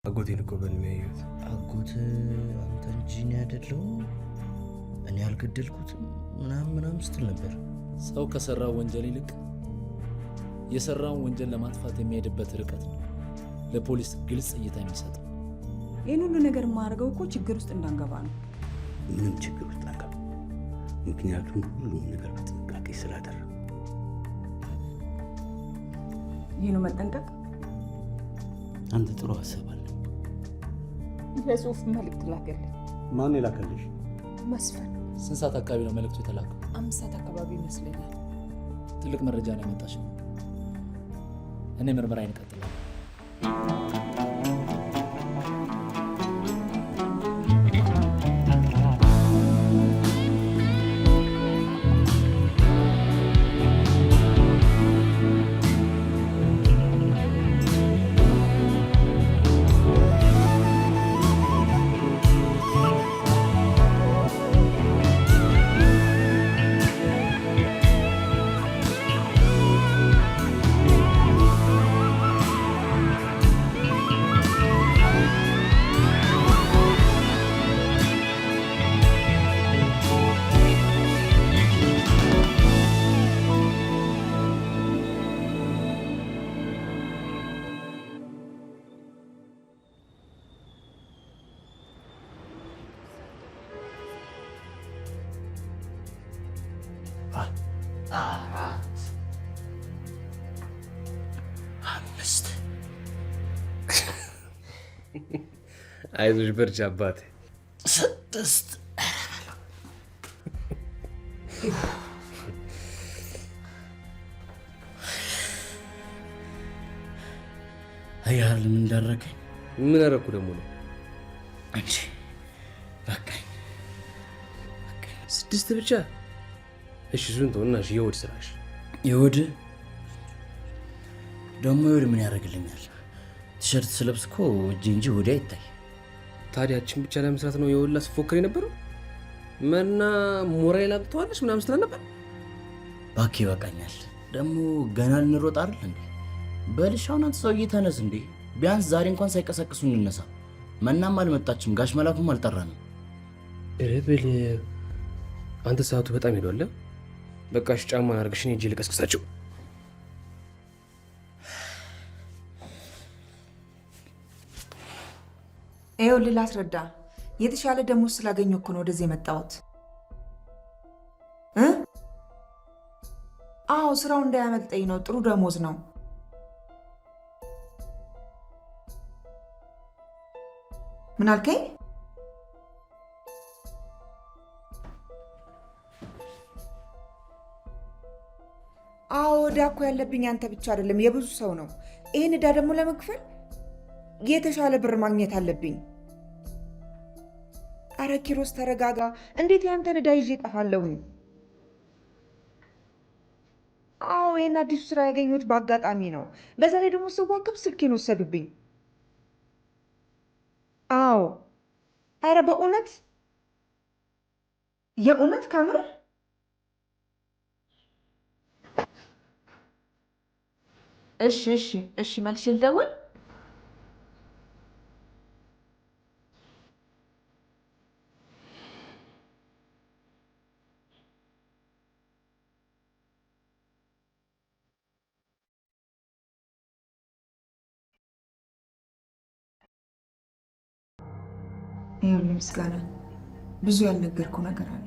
አጎቴን እኮ በእኔ ያዩት። አጎት አንተ እንጂ እኔ አይደለሁም እኔ አልገደልኩትም ምናምን ስትል ነበር። ሰው ከሰራው ወንጀል ይልቅ የሰራውን ወንጀል ለማጥፋት የሚሄድበት ርቀት ነው ለፖሊስ ግልጽ እይታ የሚሰጥ። ይህን ሁሉ ነገር የማደርገው እኮ ችግር ውስጥ እንዳንገባ ነው። ምን ችግር ውስጥ አንገባ? ምክንያቱም ሁሉም ነገር በጥንቃቄ ስላደረግ። ይህ ነው መጠንቀቅ። አንተ ጥሩ ሀሳብ አለ። ለጽሁፍ መልእክት ላከልኝ። ማን የላከልሽ? መስፍን። ስንት ሰዓት አካባቢ ነው መልእክቱ የተላከው? 5 ሰዓት አካባቢ ይመስለኛል። ትልቅ መረጃ ነው ያመጣሽው። እኔ ምርመራዬን እቀጥላለሁ። አይዞሽ በርቺ አባቴ። 6 አያል ምን እንዳረከኝ? ምን አደረኩ ደግሞ ነው አንቺ? በቃኝ 6 ብቻ። እሺ እሱን ተውና፣ እሺ የወድ ስራሽ? የወድ ደግሞ የወድ ምን ያደርግልኛል? ቲሸርት ስለብስ እኮ እጄ እንጂ ወዲ አይታይ። ታዲያችን ብቻ ለመስራት ነው የወላ ስፎክር የነበረው? መና ሞራይል አጥቷለሽ ምናምን ስትል ነበር። ባኪ ይበቃኛል። ደግሞ ገና ልንሮጥ አይደል እንዴ? በልሻውን አንተ ሰውዬ ተነስ እንዴ! ቢያንስ ዛሬ እንኳን ሳይቀሰቅሱ እንነሳ። መናም አልመጣችም፣ ጋሽ መላኩም አልጠራንም። እረብል አንተ ሰዓቱ በጣም ሄዷል። በቃሽ ጫማ አድርግሽ፣ እኔ እጄ ልቀስቅሳቸው። ይኸውልህ ላስረዳ። የተሻለ ደሞዝ ስላገኘሁ እኮ ነው ወደዚህ የመጣሁት። አዎ ስራው እንዳያመልጠኝ ነው። ጥሩ ደሞዝ ነው። ምን አልከኝ? አዎ ዕዳ እኮ ያለብኝ አንተ ብቻ አይደለም የብዙ ሰው ነው። ይህን ዕዳ ደግሞ ለመክፈል የተሻለ ብር ማግኘት አለብኝ። አረ ኪሮስ ተረጋጋ። እንዴት ያንተን ዕዳ ይዤ እጠፋለሁኝ? አዎ ይህን አዲሱ ስራ ያገኘሁት በአጋጣሚ ነው። በዛ ላይ ደግሞ ስዋከብ ስልኬን ወሰዱብኝ። አዎ አረ በእውነት የእውነት ከምር እሺ መልሼ ልደውል። ይኸውልህ ምስጋና፣ ብዙ ያልነገርኩ ነገር አለ።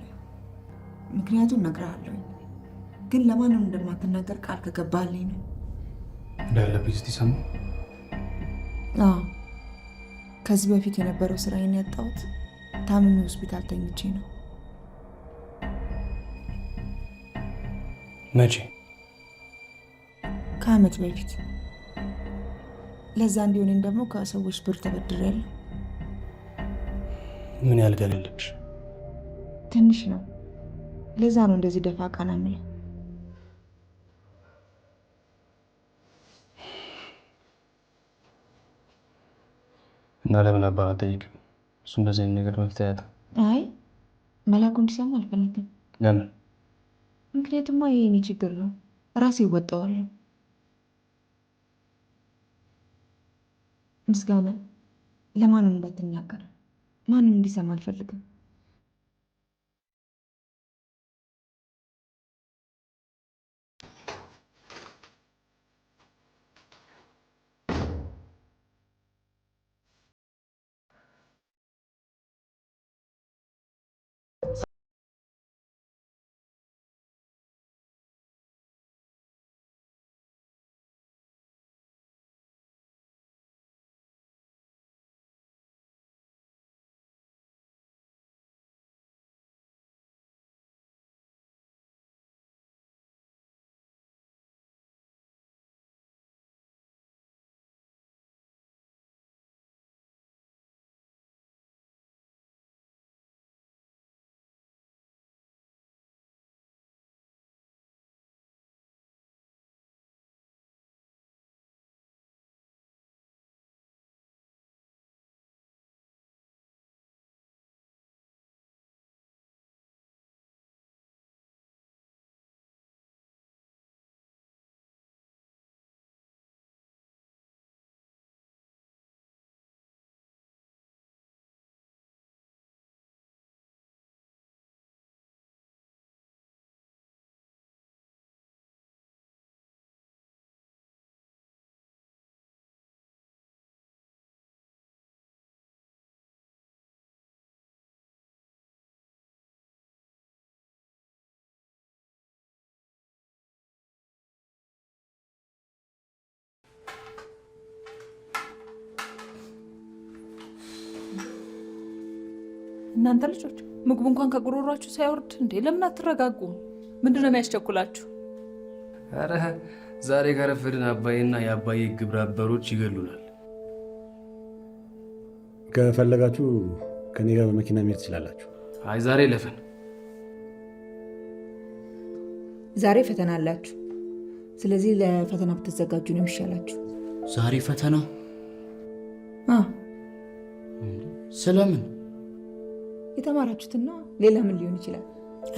ምክንያቱም እነግርሃለሁ፣ ግን ለማንም እንደማትናገር ቃል ከገባልኝ ነው። እንዳለብኝ እስቲ ሰማ። አዎ ከዚህ በፊት የነበረው ስራዬን ያጣሁት ታምሜ ሆስፒታል ተኝቼ ነው። መቼ? ከዓመት በፊት። ለዛ እንዲሆነኝ ደግሞ ከሰዎች ብር ተበድሬያለሁ። ምን ያህል ዕዳ አለብሽ? ትንሽ ነው። ለዛ ነው እንደዚህ ደፋ ቀና የምለው። እና ለምን አባ አትጠይቅም? እሱ እንደዚህ አይነት ነገር መፍትሄ ያጣ። አይ መላኩ እንዲሰማ አልፈልግም። ለምን? ምክንያቱም ይሄ የኔ ችግር ነው፣ ራሴ እወጣዋለሁ። ምስጋና ለማንም እንዳትናገር። ማንም እንዲሰማ አልፈልግም። እናንተ ልጆች ምግቡ እንኳን ከጉሮሯችሁ ሳይወርድ እንዴ ለምን አትረጋጉም? ምንድነው የሚያስቸኩላችሁ? አረ ዛሬ ከረፈድን አባዬና የአባዬ ግብረ አበሮች ይገሉናል። ከፈለጋችሁ ከኔ ጋር በመኪና መሄድ ትችላላችሁ። አይ ዛሬ ለፈን። ዛሬ ፈተና አላችሁ። ስለዚህ ለፈተና ብትዘጋጁ ነው የሚሻላችሁ። ዛሬ ፈተና? አዎ። ስለምን? የተማራችሁትና ሌላ ምን ሊሆን ይችላል?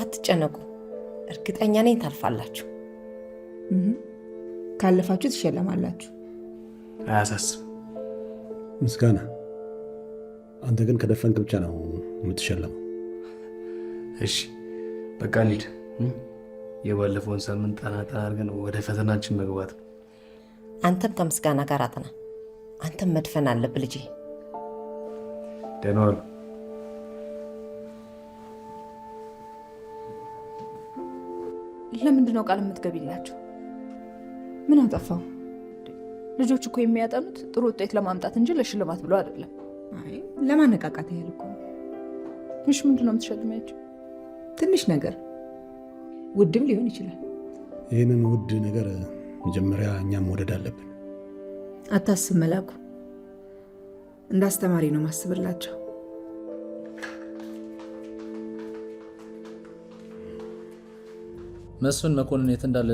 አትጨነቁ፣ እርግጠኛ ነኝ ታልፋላችሁ። ካለፋችሁ ትሸለማላችሁ። አያሳስብ። ምስጋና፣ አንተ ግን ከደፈንክ ብቻ ነው የምትሸለመው። እሺ በቃ እንሂድ። የባለፈውን ሳምንት ጠና አድርገን ወደ ፈተናችን መግባት ነው። አንተም ከምስጋና ጋር አጥና። አንተም መድፈን አለብህ ልጄ። ደህና ዋሉ። ለምንድን ነው ቃል የምትገቢላቸው? ምን አጠፋው? ልጆች እኮ የሚያጠኑት ጥሩ ውጤት ለማምጣት እንጂ ለሽልማት ብሎ አይደለም። አይ ለማነቃቃት ያህል እኮ። እሺ ምንድን ነው የምትሸልሚያቸው? ትንሽ ነገር ውድም ሊሆን ይችላል። ይህንን ውድ ነገር መጀመሪያ እኛም መውደድ አለብን። አታስብ መላኩ፣ እንደ አስተማሪ ነው ማስብላቸው። መስፍን መኮንን የት እንዳለ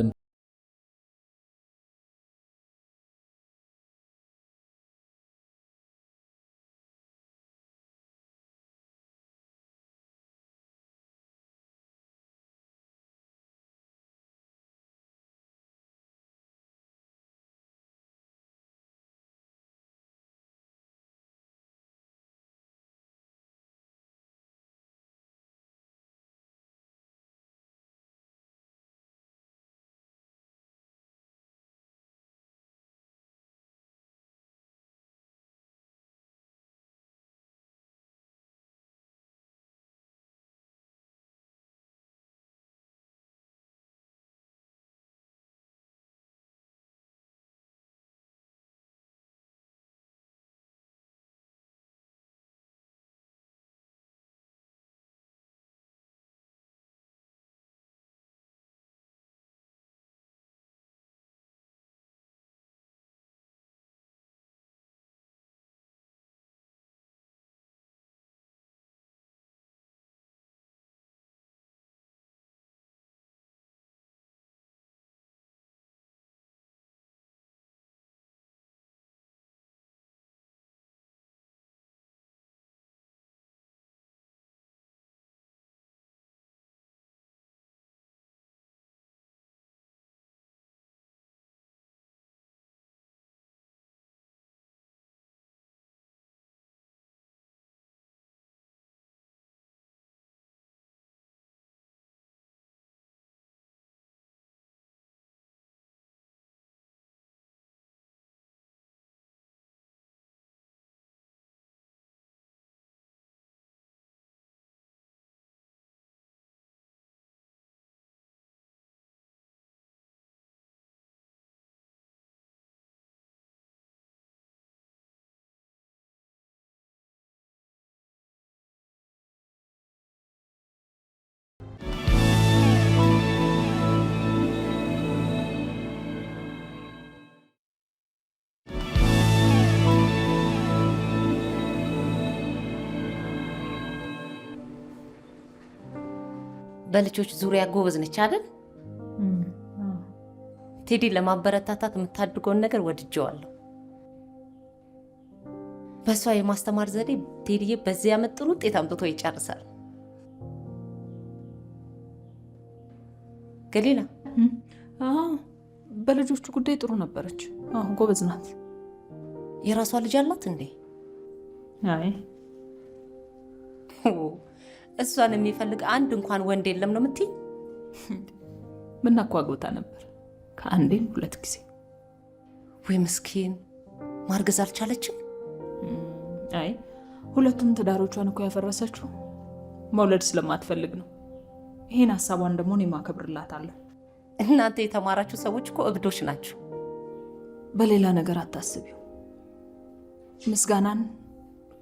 በልጆች ዙሪያ ጎበዝ ነች አይደል? ቴዲ ለማበረታታት የምታድርገውን ነገር ወድጀዋለሁ። በእሷ የማስተማር ዘዴ ቴዲዬ በዚህ ዓመት ጥሩ ውጤት አምጥቶ ይጨርሳል። ገሊላ በልጆቹ ጉዳይ ጥሩ ነበረች። ጎበዝ ናት። የራሷ ልጅ አላት እንዴ? አይ እሷን የሚፈልግ አንድ እንኳን ወንድ የለም ነው የምትይኝ? ምናኳ አግብታ ነበር ከአንዴም 2 ጊዜ። ወይ ምስኪን፣ ማርገዝ አልቻለችም? አይ ሁለቱም ትዳሮቿን እኮ ያፈረሰችው መውለድ ስለማትፈልግ ነው። ይሄን ሀሳቧን ደግሞ እኔ ማከብርላታለሁ። እናንተ የተማራችሁ ሰዎች እኮ እብዶች ናችሁ። በሌላ ነገር አታስቢው። ምስጋናን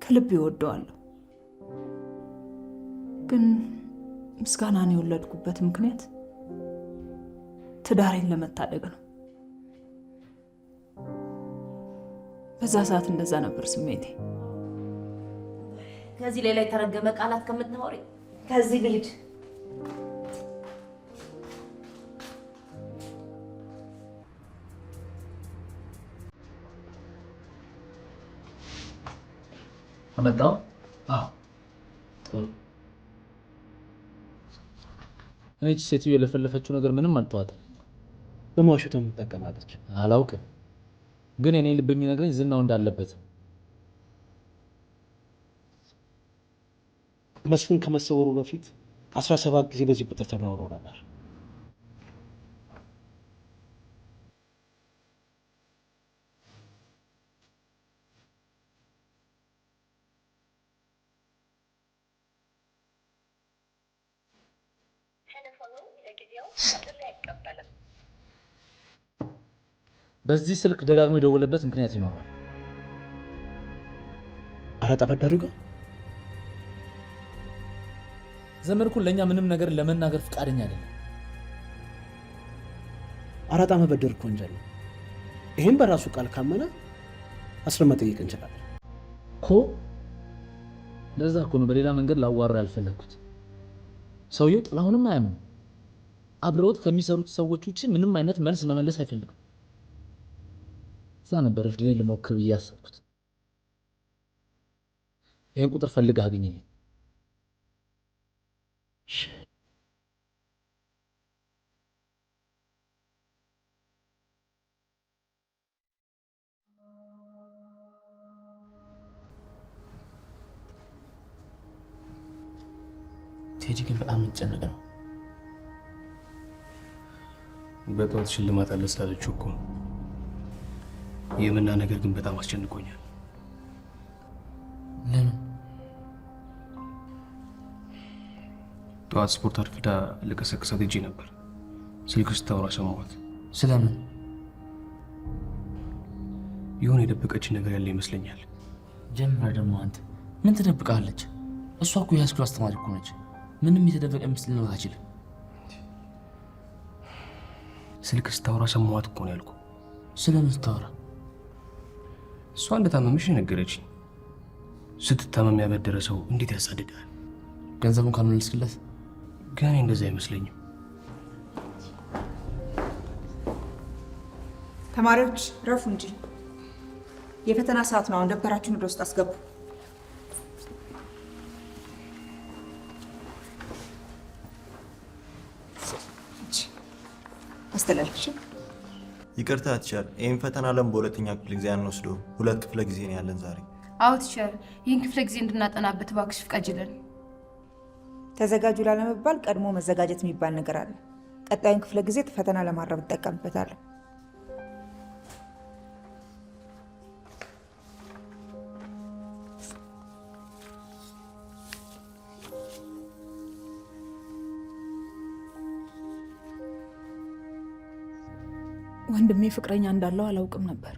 ከልብ ይወደዋለሁ። ግን ምስጋናን የወለድኩበት ምክንያት ትዳሬን ለመታደግ ነው። በዛ ሰዓት እንደዛ ነበር ስሜቴ። ከዚህ ሌላ የተረገመ ቃላት ከምታወሪ ከዚህ ልሂድ። አመጣው? እቺ ሴትዮ የለፈለፈችው ነገር ምንም አልተዋጠም። በመዋሸት የምትጠቀማለች። አላውቅም፣ ግን እኔ ልብ የሚነግረኝ ዝናው እንዳለበት። መስፍን ከመሰወሩ በፊት 17 ጊዜ በዚህ ቁጥር ተናግሮ ነበር። በዚህ ስልክ ደጋግሞ የደወለበት ምክንያት ይኖራል። አራጣ በዳሩ ጋር ዘመድኩን ለእኛ ምንም ነገር ለመናገር ፈቃደኛ አይደለም። አራጣ መበደር እኮ ወንጀል ነው። ይህም በራሱ ቃል ካመነ አስረን መጠየቅ እንችላለን እኮ። ለዛ እኮ ነው በሌላ መንገድ ላዋራ ያልፈለግኩት። ሰውየው ጥላሁንም አያምንም። አብረውት ከሚሰሩት ሰዎች ውጭ ምንም አይነት መልስ መመለስ አይፈልግም። እዛ ነበር እድሌን ልሞክር ብዬ ያሰብኩት። ይህን ቁጥር ፈልገህ አግኘኝ። ቴዲ ግን በጣም የሚጨነቅ ነው። በጠዋት ሽልማት አለ ስላለችው እኮ የምና ነገር ግን በጣም አስጨንቆኛል። ለምን? ጠዋት ስፖርት አርፍዳ ልቀሰቅሳት ሄጄ ነበር። ስልክ ስታወራ ሰማኋት። ስለምን? የሆነ የደበቀች ነገር ያለ ይመስለኛል። ጀምራ ደግሞ አንተ ምን ትደብቃለች? እሷ እኮ የሃይስኩል አስተማሪ እኮ ነች። ምንም የተደበቀ ምስል ሊኖር አይችልም። ስልክ ስታወራ ሰማኋት እኮ ነው ያልኩ። ስለምን ስታወራ? እሷ እንደታመመሽ ነገረችኝ። ስትታመም ያበደረ ሰው እንዴት ያሳድዳል? ገንዘቡን ካልመለስክለት? ግን እንደዛ አይመስለኝም። ተማሪዎች ረፉ እንጂ የፈተና ሰዓት ነው። አሁን ደብተራችሁን ወደ ውስጥ አስገቡ። አስተላልፍሽ። ይቅርታ ቲቸር፣ ይህን ፈተና ለምን በሁለተኛ ክፍለ ጊዜ አንወስደው? 2 ክፍለ ጊዜ ነው ያለን ዛሬ። አዎ ቲቸር፣ ይህን ክፍለ ጊዜ እንድናጠናበት እባክሽ ፍቀጅልን። ተዘጋጁ ላለመባል ቀድሞ መዘጋጀት የሚባል ነገር አለ። ቀጣዩን ክፍለ ጊዜ ፈተና ለማረም እጠቀምበታለሁ። ወንድሜ ፍቅረኛ እንዳለው አላውቅም ነበር።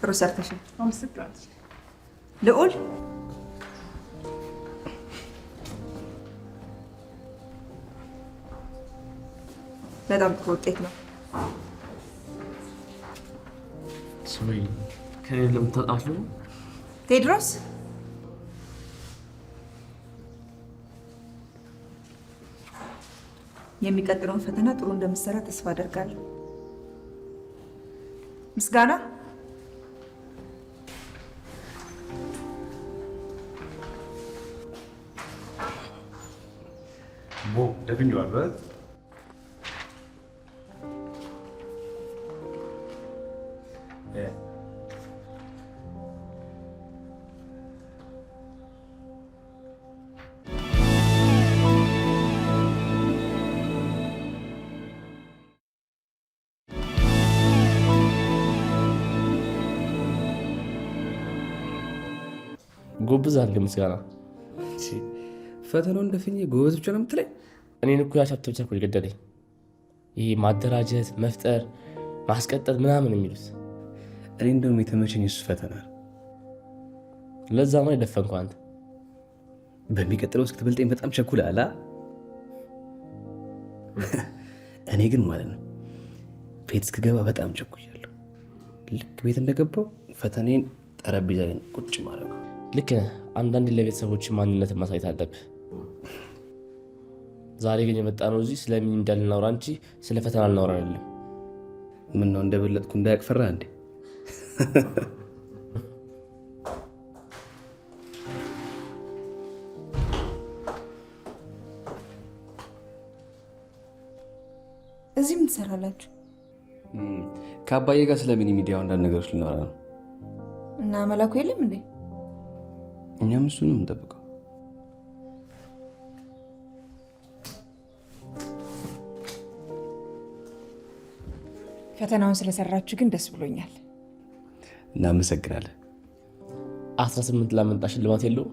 ጥሩ ሰርተሻል። አመሰግናለሁ። ልዑል በጣም ጥሩ ውጤት ነው። ሰውዬ ከኔ ለምታጣፉ ቴድሮስ የሚቀጥለውን ፈተና ጥሩ እንደምትሰራ ተስፋ አደርጋለሁ። ምስጋና ደፍኜዋለሁ። ጎብዝ አለ ምስጋና። ፈተናውን ደፍኜ ጎበዝ ብቻ ነው የምትለኝ? እኔን እኮ ያሻብተ ብቻ እኮ የገደለኝ ይሄ ማደራጀት፣ መፍጠር፣ ማስቀጠል ምናምን የሚሉት። እኔ እንደውም የተመቸኝ እሱ ፈተና። ለዛ ነው የደፈንኩ። አንተ በሚቀጥለው እስክትበልጠኝ በጣም ቸኩለሃል። እኔ ግን ማለት ነው ቤት እስክገባ በጣም ቸኩያለሁ። ልክ ቤት እንደገባው ፈተናዬን ጠረጴዛ ላይ ቁጭ ማድረግ። ልክ ነህ። አንዳንዴ ለቤተሰቦች ማንነትን ማሳየት አለብህ። ዛሬ ግን የመጣ ነው እዚህ ስለምን እንዳልናውራ እንጂ ስለ ፈተና አልናውራ አይደለም። ምን ነው እንደበለጥኩ እንዳያቅፈራ እንዴ? እዚህ ምን ትሰራላችሁ? ከአባዬ ጋር ስለ ሚኒ ሚዲያው አንዳንድ ነገሮች ልናወራ ነው። እና መላኩ የለም እንዴ? እኛም እሱ ነው የምንጠብቀው። ፈተናውን ስለሰራችሁ ግን ደስ ብሎኛል። እናመሰግናለን። 18 ላመጣ ሽልማት የለው።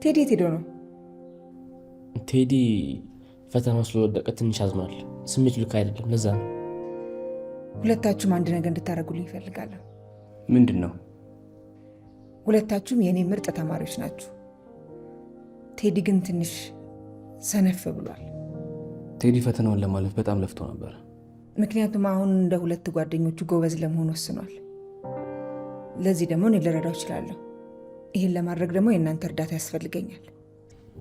ቴዲ የት ሄዶ ነው? ቴዲ ፈተናው ስለወደቀ ትንሽ አዝኗል። ስሜቱ ልክ አይደለም። ለዛ ነው። ሁለታችሁም አንድ ነገር እንድታደርጉልኝ እፈልጋለሁ። ምንድን ነው? ሁለታችሁም የእኔ ምርጥ ተማሪዎች ናችሁ። ቴዲ ግን ትንሽ ሰነፍ ብሏል። ቴዲ ፈተናውን ለማለፍ በጣም ለፍቶ ነበር። ምክንያቱም አሁን እንደ ሁለት ጓደኞቹ ጎበዝ ለመሆን ወስኗል። ለዚህ ደግሞ እኔ ልረዳው እችላለሁ። ይህን ለማድረግ ደግሞ የእናንተ እርዳታ ያስፈልገኛል።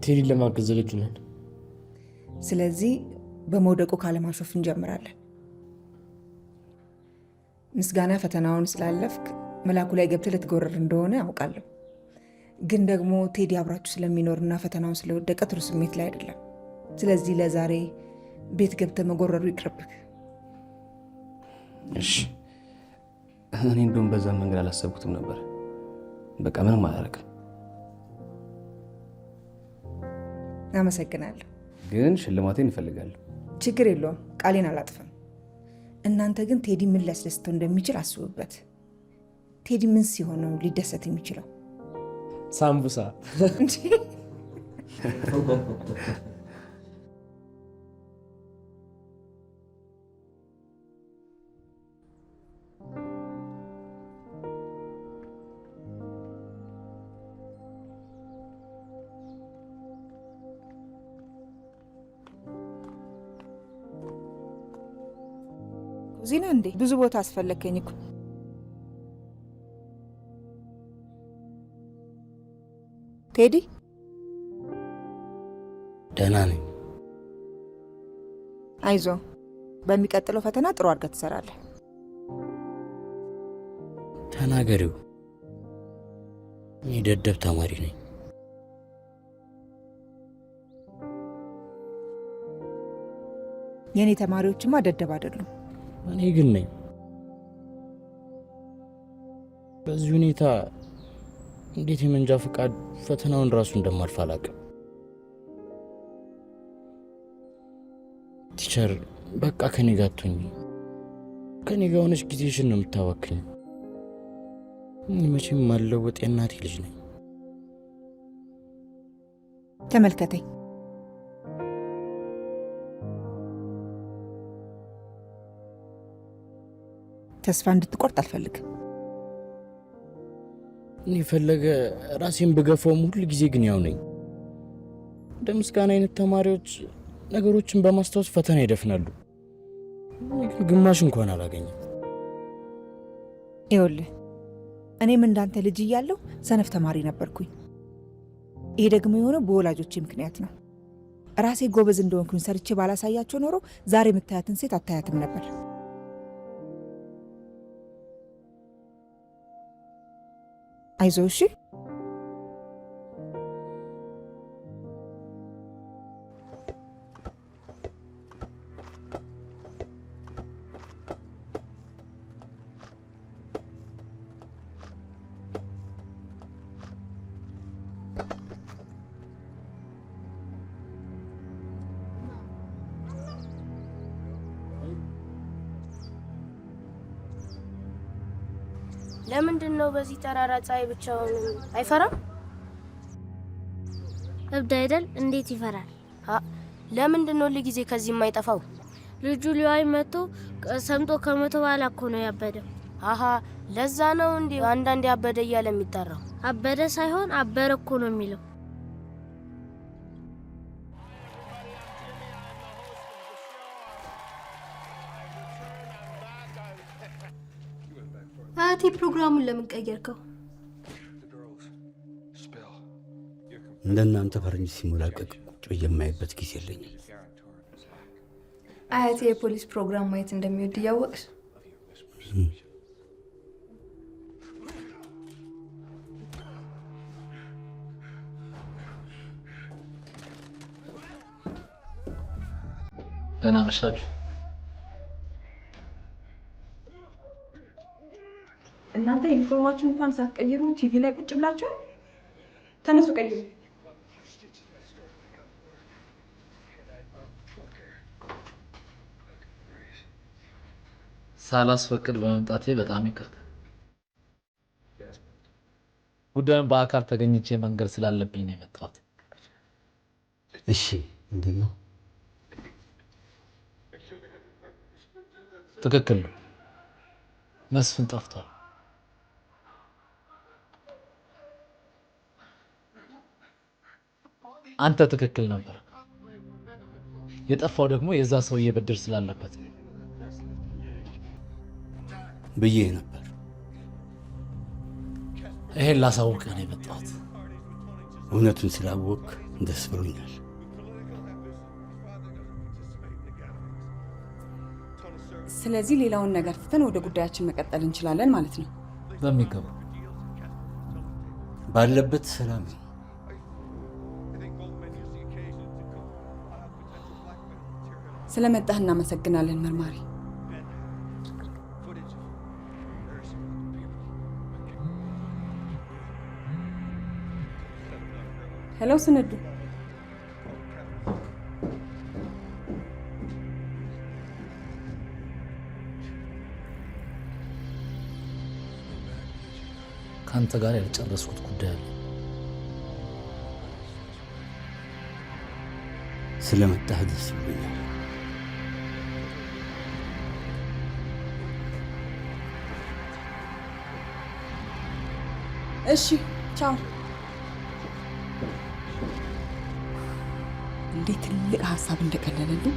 ቴዲን ለማገዝ ዝግጁ ነን። ስለዚህ በመውደቁ ካለማሾፍ እንጀምራለን። ምስጋና ፈተናውን ስላለፍክ መላኩ ላይ ገብተህ ልትጎረር እንደሆነ አውቃለሁ። ግን ደግሞ ቴዲ አብራችሁ ስለሚኖርና ፈተናውን ስለወደቀ ጥሩ ስሜት ላይ አይደለም። ስለዚህ ለዛሬ ቤት ገብተህ መጎረሩ ይቅርብክ። እሺ። እኔ እንደውም በዛ መንገድ አላሰብኩትም ነበር። በቃ ምንም አላደርግም። አመሰግናለሁ። ግን ሽልማቴን እፈልጋለሁ። ችግር የለውም፣ ቃሌን አላጥፍም። እናንተ ግን ቴዲ ምን ሊያስደስተው እንደሚችል አስቡበት። ቴዲ ምን ሲሆን ነው ሊደሰት የሚችለው? ሳምቡሳ። ዜና እንዴ? ብዙ ቦታ አስፈለከኝ እኮ። ቴዲ ደህና ነኝ። አይዞ፣ በሚቀጥለው ፈተና ጥሩ አድርገህ ትሰራለህ። ተናገሪው። እኔ ደደብ ተማሪ ነኝ። የእኔ ተማሪዎችማ ደደብ አይደሉም። እኔ ግን ነኝ። በዚህ ሁኔታ እንዴት የመንጃ ፈቃድ ፈተናውን ራሱ እንደማልፍ አላውቅም። ቲቸር በቃ ከኔ ጋር አትሁኝ። ከኔ ጋር ሆነች ጊዜሽን ነው የምታባክኝ። እኔ መቼም ማልለወጥ የእናቴ ልጅ ነኝ። ተመልከተኝ። ተስፋ እንድትቆርጥ አልፈልግም። እኔ ፈለገ ራሴን ብገፋውም ሁል ጊዜ ግን ያው ነኝ። እንደ ምስጋና አይነት ተማሪዎች ነገሮችን በማስታወስ ፈተና ይደፍናሉ። ግን ግማሽ እንኳን አላገኘም። ይኸውልህ እኔም እንዳንተ ልጅ እያለሁ ሰነፍ ተማሪ ነበርኩኝ። ይሄ ደግሞ የሆነው በወላጆቼ ምክንያት ነው። ራሴ ጎበዝ እንደሆንኩኝ ሰርቼ ባላሳያቸው ኖሮ ዛሬ የምታያትን ሴት አታያትም ነበር። አይዞህ እሺ። ለምንድን ነው በዚህ ጠራራ ፀሐይ ብቻውን አይፈራም? እብድ አይደል? እንዴት ይፈራል? ለምንድን ነው ለጊዜ ከዚህ የማይጠፋው? ልጁ ሊዋይ መጥቶ ሰምጦ ከመቶ በኋላ እኮ ነው ያበደው። አሃ ለዛ ነው እንዴ አንዳንዴ አበደ እያለ የሚጠራው? አበደ ሳይሆን አበረ እኮ ነው የሚለው። አቲ ፕሮግራሙን ለምን ቀየርከው? እንደናንተ ፈረንጅ ሲሞላቀቅ ቁጭ የማይበት ጊዜ የለኝም። አያቴ የፖሊስ ፕሮግራም ማየት እንደሚወድ እያወቅሽ ደህና መሻችሁ። እናንተ ዩኒፎርማችሁን እንኳን ሳትቀይሩ ቲቪ ላይ ቁጭ ብላችሁ ተነሱ፣ ቀይሩ። ሳላስፈቅድ በመምጣቴ በጣም ይቅርታ። ጉዳዩን በአካል ተገኝቼ መንገድ ስላለብኝ ነው የመጣሁት። እሺ ምንድን ነው? ትክክል ነው። መስፍን ጠፍቷል። አንተ ትክክል ነበር። የጠፋው ደግሞ የዛ ሰውዬ ብድር ስላለበት ብዬ ነበር። ይሄን ላሳውቅህ ነው የመጣሁት። እውነቱን ስላወቅ ደስ ብሎኛል። ስለዚህ ሌላውን ነገር ትተን ወደ ጉዳያችን መቀጠል እንችላለን ማለት ነው። በሚገባ ባለበት ሰላም ነው። ስለመጣህ እናመሰግናለን መርማሪ። ሄሎ ስንዱ፣ ከአንተ ጋር ያልጨረስኩት ጉዳይ አለ። ስለመጣህ ደስ ብሎኛል። እሺ ቻው። እንዴት ትልቅ ሀሳብ እንደቀለለልኝ